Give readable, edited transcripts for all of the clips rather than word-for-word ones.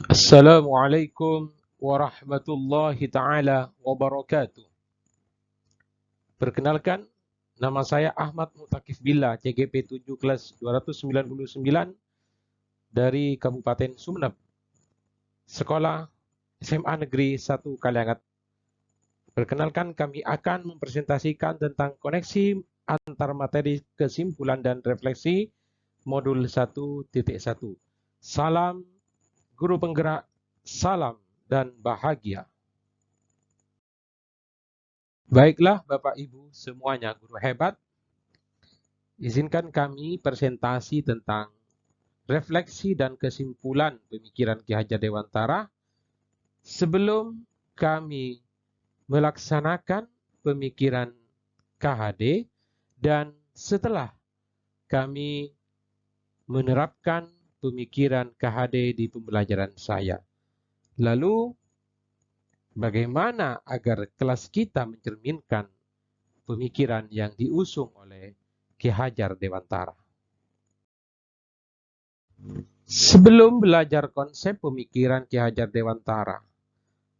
Assalamualaikum warahmatullahi taala wabarakatuh. Perkenalkan, nama saya Ahmad Mutakif Billah, CGP 7 kelas 299 dari Kabupaten Sumeneb, Sekolah SMA Negeri 1 Kaliangat. Perkenalkan, kami akan mempresentasikan tentang koneksi antar materi kesimpulan dan refleksi modul 1.1. Salam guru penggerak, salam dan bahagia. Baiklah Bapak Ibu semuanya guru hebat, izinkan kami presentasi tentang refleksi dan kesimpulan pemikiran Ki Hajar Dewantara sebelum kami melaksanakan pemikiran KHD dan setelah kami menerapkan pemikiran KHD di pembelajaran saya. Lalu, bagaimana agar kelas kita mencerminkan pemikiran yang diusung oleh Ki Hajar Dewantara? Sebelum belajar konsep pemikiran Ki Hajar Dewantara,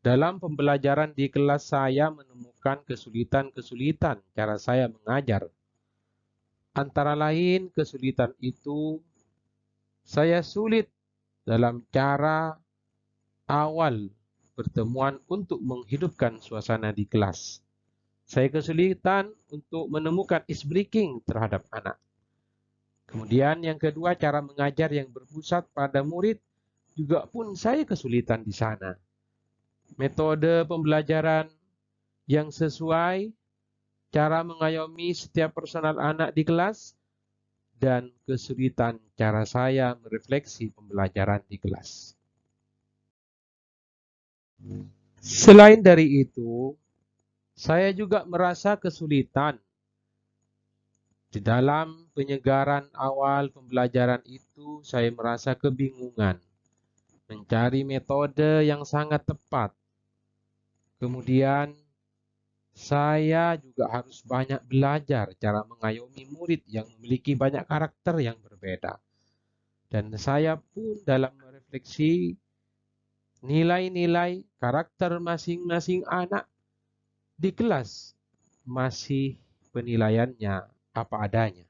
dalam pembelajaran di kelas saya menemukan kesulitan-kesulitan cara saya mengajar. Antara lain kesulitan itu, saya sulit dalam cara awal pertemuan untuk menghidupkan suasana di kelas. Saya kesulitan untuk menemukan ice breaking terhadap anak. Kemudian yang kedua, cara mengajar yang berpusat pada murid juga pun saya kesulitan di sana. Metode pembelajaran yang sesuai, cara mengayomi setiap personal anak di kelas, dan kesulitan cara saya merefleksi pembelajaran di kelas. Selain dari itu, saya juga merasa kesulitan di dalam penyegaran awal pembelajaran itu. Saya merasa kebingungan mencari metode yang sangat tepat. Kemudian saya juga harus banyak belajar cara mengayomi murid yang memiliki banyak karakter yang berbeda. Dan saya pun dalam merefleksi nilai-nilai karakter masing-masing anak di kelas masih penilaiannya apa adanya.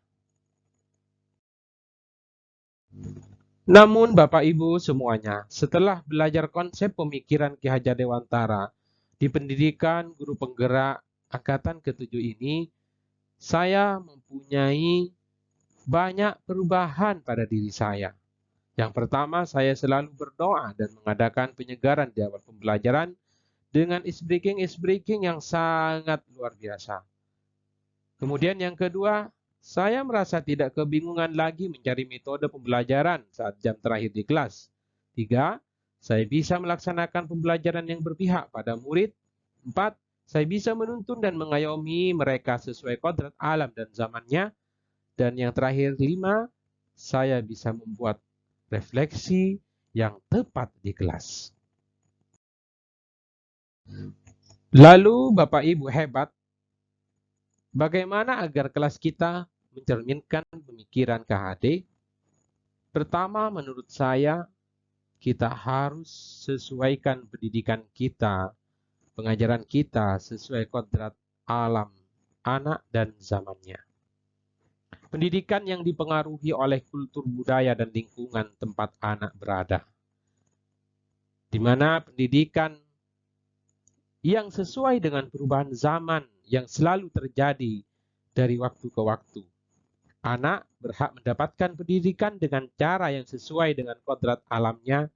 Namun Bapak Ibu semuanya, setelah belajar konsep pemikiran Ki Hajar Dewantara di pendidikan guru penggerak angkatan ke-7 ini, saya mempunyai banyak perubahan pada diri saya. Yang pertama, saya selalu berdoa dan mengadakan penyegaran di awal pembelajaran dengan ice breaking yang sangat luar biasa. Kemudian yang kedua, saya merasa tidak kebingungan lagi mencari metode pembelajaran saat jam terakhir di kelas. 3. Saya bisa melaksanakan pembelajaran yang berpihak pada murid. 4. Saya bisa menuntun dan mengayomi mereka sesuai kodrat alam dan zamannya. Dan yang terakhir 5. Saya bisa membuat refleksi yang tepat di kelas. Lalu Bapak Ibu hebat, bagaimana agar kelas kita mencerminkan pemikiran KHD? Pertama, menurut saya, kita harus sesuaikan pendidikan kita, pengajaran kita sesuai kodrat alam, anak, dan zamannya. Pendidikan yang dipengaruhi oleh kultur budaya dan lingkungan tempat anak berada. Di mana pendidikan yang sesuai dengan perubahan zaman yang selalu terjadi dari waktu ke waktu. Anak berhak mendapatkan pendidikan dengan cara yang sesuai dengan kodrat alamnya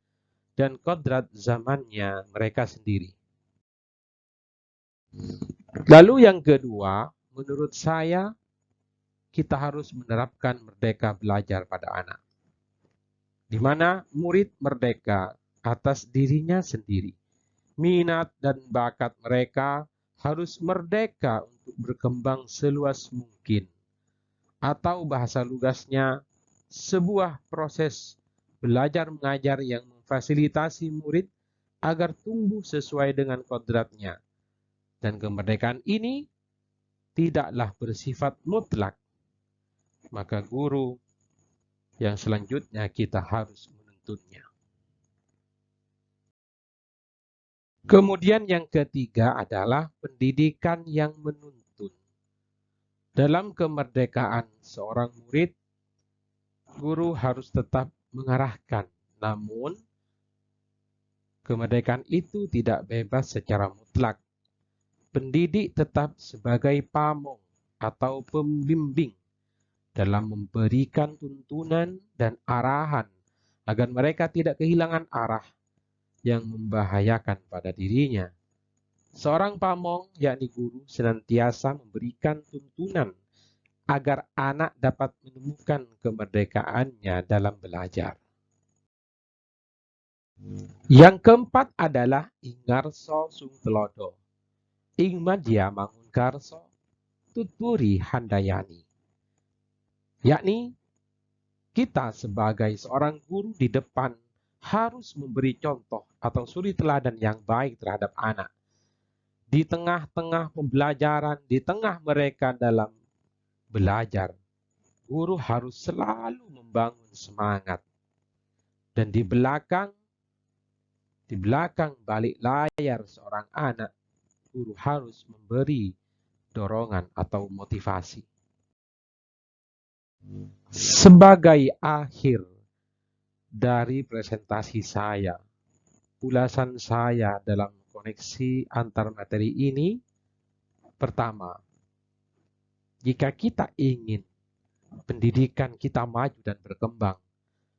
dan kodrat zamannya mereka sendiri. Lalu yang kedua, menurut saya, kita harus menerapkan merdeka belajar pada anak. Di mana murid merdeka atas dirinya sendiri. Minat dan bakat mereka harus merdeka untuk berkembang seluas mungkin. Atau bahasa lugasnya, sebuah proses belajar mengajar yang memfasilitasi murid agar tumbuh sesuai dengan kodratnya. Dan kemerdekaan ini tidaklah bersifat mutlak. Maka guru yang selanjutnya kita harus menuntunnya. Kemudian yang ketiga adalah pendidikan yang menuntun. Dalam kemerdekaan seorang murid, guru harus tetap mengarahkan. Namun, kemerdekaan itu tidak bebas secara mutlak. Pendidik tetap sebagai pamong atau pembimbing dalam memberikan tuntunan dan arahan agar mereka tidak kehilangan arah yang membahayakan pada dirinya. Seorang pamong, yakni guru, senantiasa memberikan tuntunan agar anak dapat menemukan kemerdekaannya dalam belajar. Yang keempat adalah ingarso sung telodo. Ing madya mangunkarso tuturi handayani. Yakni kita sebagai seorang guru di depan harus memberi contoh atau suri teladan yang baik terhadap anak. Di tengah-tengah pembelajaran, di tengah mereka dalam belajar, guru harus selalu membangun semangat. Dan di belakang balik layar seorang anak, guru harus memberi dorongan atau motivasi. Sebagai akhir dari presentasi saya, ulasan saya dalam koneksi antar materi ini, pertama, jika kita ingin pendidikan kita maju dan berkembang,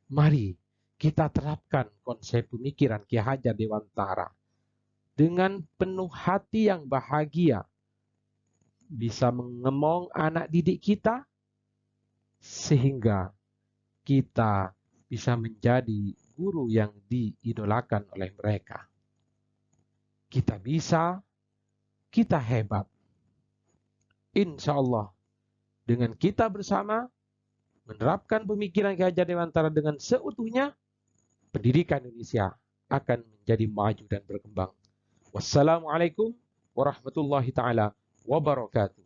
mari kita terapkan konsep pemikiran Ki Hajar Dewantara dengan penuh hati yang bahagia, bisa mengemong anak didik kita, sehingga kita bisa menjadi guru yang diidolakan oleh mereka. Kita bisa, kita hebat. Insya Allah, dengan kita bersama menerapkan pemikiran Ki Hajar Dewantara dengan seutuhnya, pendidikan Indonesia akan menjadi maju dan berkembang. Wassalamualaikum warahmatullahi taala wabarakatuh.